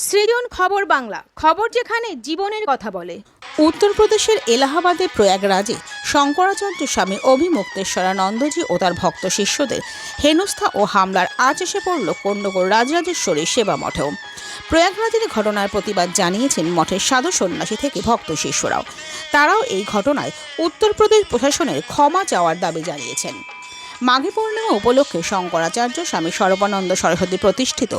সৃজন খবর বাংলা, খবর যেখানে জীবনের কথা বলে। উত্তরপ্রদেশের এলাহাবাদে প্রয়াগরাজে শঙ্করাচার্য স্বামী অভিমুক্তেশ্বরানন্দজি ও তার ভক্ত শিষ্যদের হেনস্থা ও হামলার আজ এসে পড়ল কোন্নগর রাজরাজেশ্বরী সেবা মঠেও। প্রয়াগরাজের ঘটনার প্রতিবাদ জানিয়েছেন মঠের সাধু সন্ন্যাসী থেকে ভক্ত শিষ্যরাও। তারাও এই ঘটনায় উত্তরপ্রদেশ প্রশাসনের ক্ষমা চাওয়ার দাবি জানিয়েছেন। মাঘী পূর্ণিমা উপলক্ষে শঙ্করাচার্য স্বামী সর্বানন্দ সরস্বতী প্রতিষ্ঠিত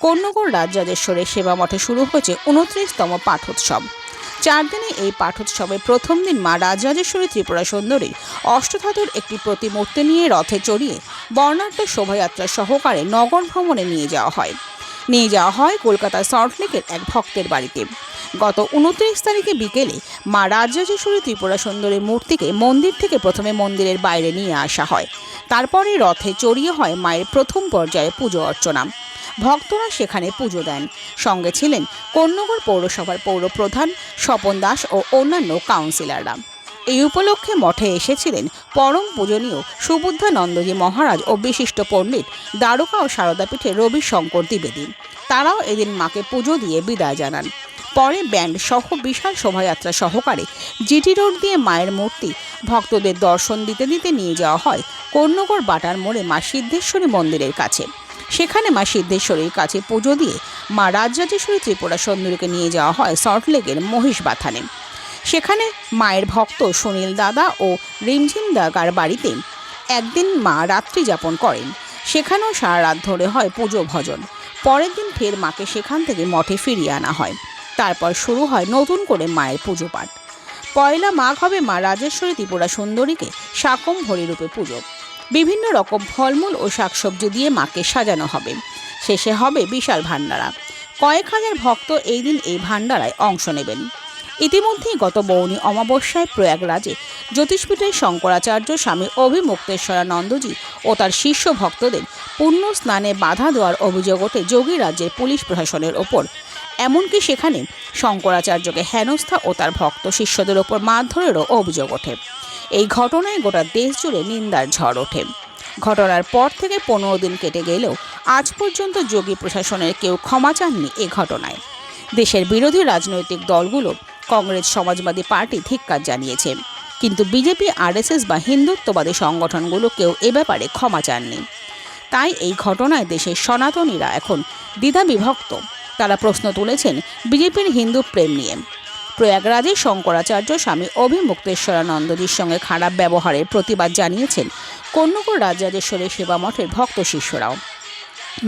কোন্নগর রাজরাজেশ্বরের সেবা মঠে শুরু হয়েছে 29তম পাঠোৎসব। 4 দিনে এই পাঠোৎসবের প্রথম দিন মা রাজরাজেশ্বরী ত্রিপুরা সুন্দরীর অষ্টধাতুর একটি প্রতিমূর্তি নিয়ে রথে চড়িয়ে বর্ণাঢ্য শোভাযাত্রা সহকারে নগর ভ্রমণে নিয়ে যাওয়া হয় কলকাতার সল্টলেকের এক ভক্তের বাড়িতে। গত 29 তারিখে বিকেলে মা রাজরাজেশ্বরী ত্রিপুরা সুন্দরীর মূর্তিকে মন্দির থেকে প্রথমে মন্দিরের বাইরে নিয়ে আসা হয়। তারপরে রথে চড়িয়ে হয় মায়ের প্রথম পর্যায়ে পুজো অর্চনা। ভক্তরা সেখানে পুজো দেন। সঙ্গে ছিলেন কোন্নগর পৌরসভার পৌরপ্রধান স্বপন দাস ও অন্যান্য কাউন্সিলররা। এই উপলক্ষে মঠে এসেছিলেন পরম পূজনীয় সুবুদ্ধানন্দজি মহারাজ ও বিশিষ্ট পণ্ডিত দ্বারকা ও সারদাপীঠের রবি শঙ্কর দ্বিবেদী। তারাও এদিন মাকে পুজো দিয়ে বিদায় জানান। পরে ব্যান্ড সহ বিশাল শোভাযাত্রা সহকারে জিটি রোড দিয়ে মায়ের মূর্তি ভক্তদের দর্শন দিতে দিতে নিয়ে যাওয়া হয় কোন্নগর বাটার মোড়ে মা সিদ্ধেশ্বরী মন্দিরের কাছে। সেখানে মা সিদ্ধেশ্বরীর কাছে পুজো দিয়ে মা রাজরাজেশ্বরী ত্রিপুরা সুন্দরীকে নিয়ে যাওয়া হয় সল্টলেকের মহিষবাথানে। সেখানে মায়ের ভক্ত সুনীল দাদা ও রিমঝিম দাগার বাড়িতে একদিন মা রাত্রি যাপন করেন। সেখানেও সারা রাত ধরে হয় পুজো ভজন। পরের দিন ফের মাকে সেখান থেকে মঠে ফিরিয়ে আনা হয়। তারপর শুরু হয় নতুন করে মায়ের পুজো পাঠ। পয়লা মাঘ হবে মা রাজেশ্বরী ত্রিপুরা সুন্দরীকে শাকম্ভরী রূপে পুজো। বিভিন্ন রকম ফলমূল ও শাকসবজি দিয়ে মাকে সাজানো হবে। শেষে হবে বিশাল ভান্ডারা। কয়েক হাজার ভক্ত এই দিন এই ভান্ডারায় অংশ নেবেন। ইতিমধ্যেই গত বৌনি অমাবস্যায় প্রয়াগরাজে জ্যোতিষপীঠের শঙ্করাচার্য স্বামী অভিমুক্তেশ্বরানন্দজি ও তার শিষ্য ভক্তদের পুণ্য স্নানে বাধা দেওয়ার অভিযোগ ওঠে যোগীরাজ্যের পুলিশ প্রশাসনের ওপর। এমনকি সেখানে শঙ্করাচার্যকে হেনস্থা ও তার ভক্ত শিষ্যদের ওপর মারধরেরও অভিযোগ ওঠে। এই ঘটনায় গোটা দেশ জুড়ে নিন্দার ঝড় ওঠে। ঘটনার পর থেকে 15 দিন কেটে গেলেও আজ পর্যন্ত যোগী প্রশাসনের কেউ ক্ষমা চাননি এ ঘটনায়। দেশের বিরোধী রাজনৈতিক দলগুলো কংগ্রেস, সমাজবাদী পার্টি ধিক্কার জানিয়েছে, কিন্তু বিজেপি, আরএসএস বা হিন্দুত্ববাদী সংগঠনগুলো কেউ এ ব্যাপারে ক্ষমা চাননি। তাই এই ঘটনায় দেশের সনাতনীরা এখন দ্বিধা বিভক্ত। তারা প্রশ্ন তুলেছেন বিজেপির হিন্দু প্রেম নিয়ে। প্রয়াগরাজে শঙ্করাচার্য স্বামী অভিমুক্তেশ্বরানন্দজির সঙ্গে খারাপ ব্যবহারের প্রতিবাদ জানিয়েছেন কোন্নগর রাজরাজেশ্বরী সেবা মঠের ভক্ত শিষ্যরাও।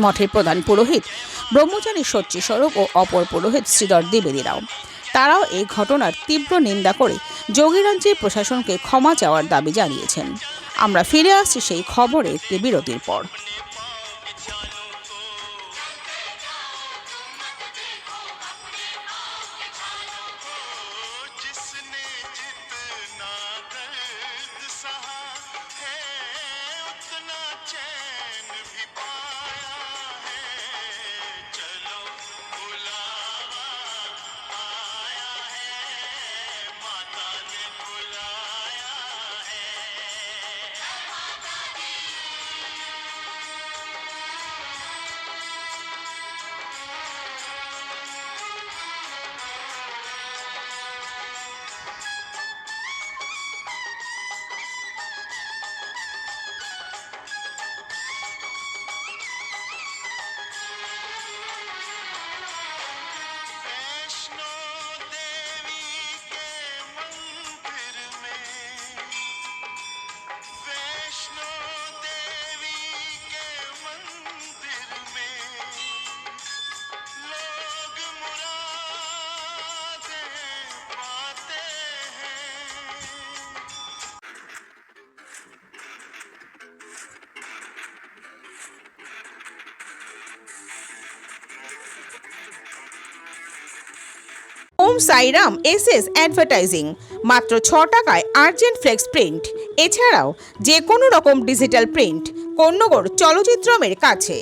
মঠের প্রধান পুরোহিত ব্রহ্মচারী সচ্চি স্বরূপ ও অপর পুরোহিত শ্রীধর দ্বিবেদীরাও। তারাও এই ঘটনার তীব্র নিন্দা করে যোগীরাজ্যের প্রশাসনকে ক্ষমা চাওয়ার দাবি জানিয়েছেন। আমরা ফিরে আসছি সেই খবরে একটি বিরতির পর। ওম সাইরাম এসএস অ্যাডভার্টাইজিং, মাত্র 6 টাকায় আর্জেন্ট ফ্লেক্স প্রিন্ট। এছাড়াও যে কোনো রকম ডিজিটাল প্রিন্ট কোন্নগর চলচ্চিত্রমের কাছে।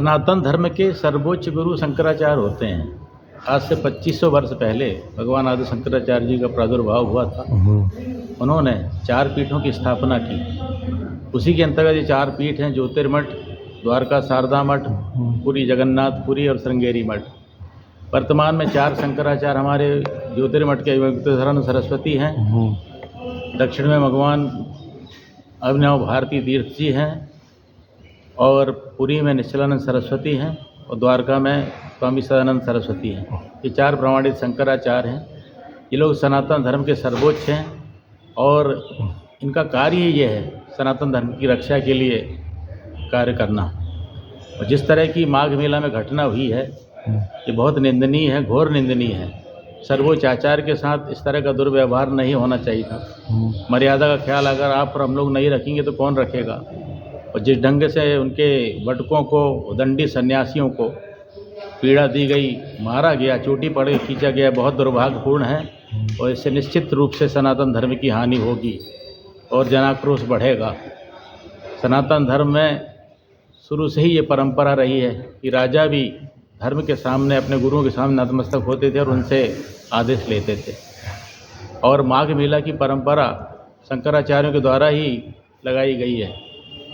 सनातन धर्म के सर्वोच्च गुरु शंकराचार्य होते हैं। आज से 2500 वर्ष पहले भगवान आदि शंकराचार्य जी का प्रादुर्भाव हुआ था। उन्होंने 4 पीठों की स्थापना की। उसी के अंतर्गत ये 4 पीठ हैं: ज्योतिर्मठ, द्वारका शारदा मठ, पुरी जगन्नाथपुरी और श्रृंगेरी मठ। वर्तमान में 4 शंकराचार्य हमारे ज्योतिर्मठ के मुक्तेश्वरानंद सरस्वती हैं, दक्षिण में भगवान अभिनव भारती तीर्थ जी हैं, और पुरी में निश्चलानंद सरस्वती हैं, और द्वारका में स्वामी सदानंद सरस्वती हैं। ये 4 प्रमाणित शंकराचार्य हैं। ये लोग सनातन धर्म के सर्वोच्च हैं, और इनका कार्य ही ये है सनातन धर्म की रक्षा के लिए कार्य करना। और जिस तरह की माघ मेला में घटना हुई है, ये बहुत निंदनीय है, घोर निंदनीय है। सर्वोच्च आचार्य के साथ इस तरह का दुर्व्यवहार नहीं होना चाहिए था। मर्यादा का ख्याल अगर आप और हम लोग नहीं रखेंगे तो कौन रखेगा। और जिस ढंग से उनके बटकों को, दंडी सन्यासियों को पीड़ा दी गई, मारा गया, चोटी पड़ के खींचा गया, बहुत दुर्भाग्यपूर्ण है। और इससे निश्चित रूप से सनातन धर्म की हानि होगी और जनाक्रोश बढ़ेगा। सनातन धर्म में शुरू से ही ये परंपरा रही है कि राजा भी धर्म के सामने, अपने गुरुओं के सामने नतमस्तक होते थे और उनसे आदेश लेते थे। और माघ मेला की परंपरा शंकराचार्यों के द्वारा ही लगाई गई है।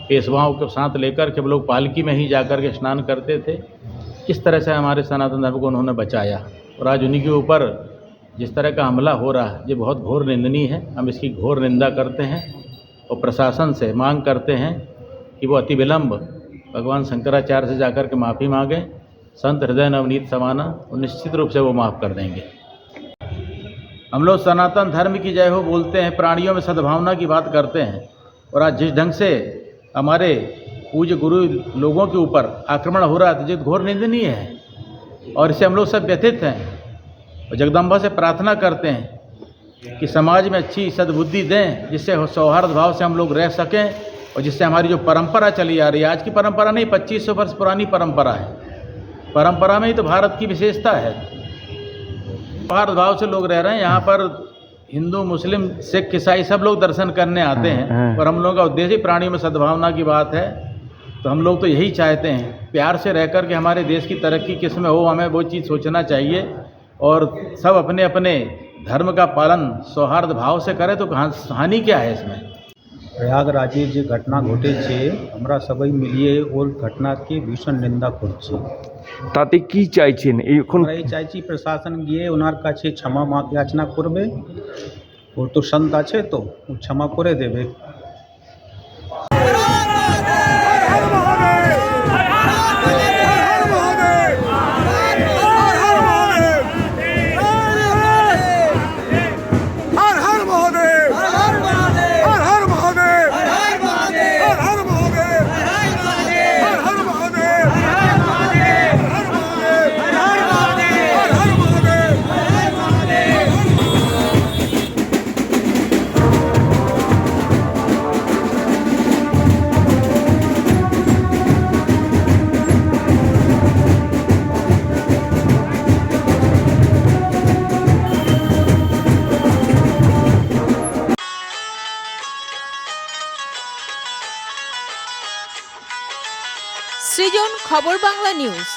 पेशवाओं के साथ लेकर के लोग पालकी में ही जाकर के स्नान करते थे। इस तरह से हमारे सनातन धर्म को उन्होंने बचाया, और आज उन्हीं के ऊपर जिस तरह का हमला हो रहा है, ये बहुत घोर निंदनीय है। हम इसकी घोर निंदा करते हैं और प्रशासन से मांग करते हैं कि वो अति विलंब भगवान शंकराचार्य से जाकर के माफ़ी मांगें। संत हृदय नवनीत समाना, और निश्चित रूप से वो माफ़ कर देंगे। हम लोग सनातन धर्म की जय हो बोलते हैं, प्राणियों में सद्भावना की बात करते हैं, और आज जिस ढंग से हमारे पूज्य गुरु लोगों के ऊपर आक्रमण हो रहा है, तो ये घोर निंदनीय है, और इससे हम लोग सब व्यथित हैं। और जगदम्बा से प्रार्थना करते हैं कि समाज में अच्छी सद्बुद्धि दें, जिससे सौहार्द भाव से हम लोग रह सकें, और जिससे हमारी जो परंपरा चली आ रही है, आज की परंपरा नहीं, 2500 वर्ष पुरानी परंपरा है। परंपरा में ही तो भारत की विशेषता है। सौहार्द भाव से लोग रह रहे हैं। यहाँ पर हिंदू, मुस्लिम, सिख, ईसाई सब लोग दर्शन करने आते हैं, और हम लोगों का उद्देश्य ही प्राणियों में सद्भावना की बात है। तो हम लोग तो यही चाहते हैं, प्यार से रहकर के हमारे देश की तरक्की किस में हो, हमें वो चीज़ सोचना चाहिए, और सब अपने अपने धर्म का पालन सौहार्द भाव से करें, तो हानि क्या है इसमें। प्रयागराजे जे घटना घटे छे, हमरा सबाई मिलिए ओर घटना के भीषण निंदा करছি। তাতে কি চাইছেন এখন? আমরা এই চাইছি প্রশাসন গিয়ে ওনার কাছে ক্ষমা যাচনা করবে। ওর তো সন্ত আছে, তো ও ক্ষমা করে দেবে। সৃজন, খবর বাংলা নিউজ।